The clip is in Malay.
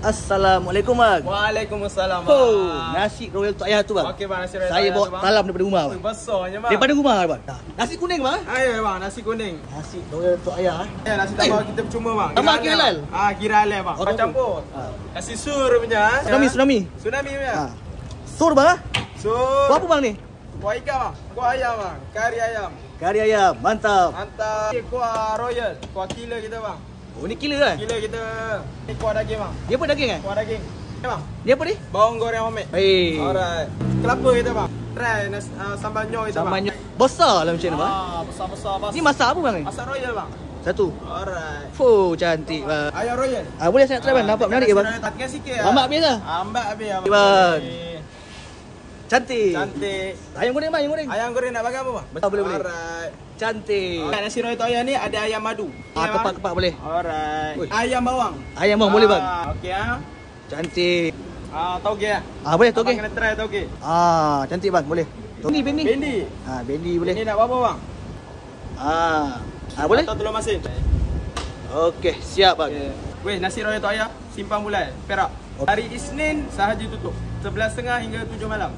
Assalamualaikum bang. Waalaikumsalam bang. Oh, nasi royal tok ayah tu bang. Okey bang, nasi royal Saya tok ayah bawa tu, bang. talam daripada rumah bang. Besarnya bang. Daripada rumah bang. Nasi kuning bang. Ayo bang, nasi kuning. Nasi royal tok ayah. Ya, nasi tambah kita percuma bang. Tambah kira halal? Kira halal bang. Oh, Kau campur. Nasi sur punya. Tsunami. Tsunami punya. Sur bang. Sur. Buat apa bang ni? Kuah ikan bang. Kuah ayam bang. Kari ayam. Kari ayam, mantap. Mantap. Kuah royal. Kuah killer kita bang. Oh, ni killer kan? Killer kita. Ni kuah daging bang. Dia apa daging eh? Kuah daging. Ni bang. Ni apa ni? Bawang goreng homemade. Baik. Alright. Kelapa kita bang. Try sambal nyoy kita bang. Sambalnya besar lah macam ni bang. Besar-besar bang. Ni masak apa bang ni? Masak royal bang. Satu. Alright. Oh, cantik bang. Ayam royal. Boleh saya try bang? Nampak menarik ya bang? Tinggal sikit. Ambak habis lah. Ambak habis abang. Bang. Cantik. Cantik. Ayam goreng bang, ayam goreng. Ayam goreng nak bagi apa bang? Boleh boleh. Alright. Cantik. Nasi royal tok ayam ni ada ayam madu. Kepak-kepak boleh. Alright. Ui. Ayam bawang. Ayam bang boleh bang. Okey Cantik. Toge ah. Boleh toge. Abang kena try toge. Cantik bang, boleh. Bendi, bendi. Bendi. Bendi boleh. Ini nak berapa bang? Boleh? Atau telur masin. Okey, siap bang. Okay. Weh, nasi royal tok ayam Simpang Bulan, Perak. Hari Isnin sahaja tutup. 11.30 hingga 7 malam.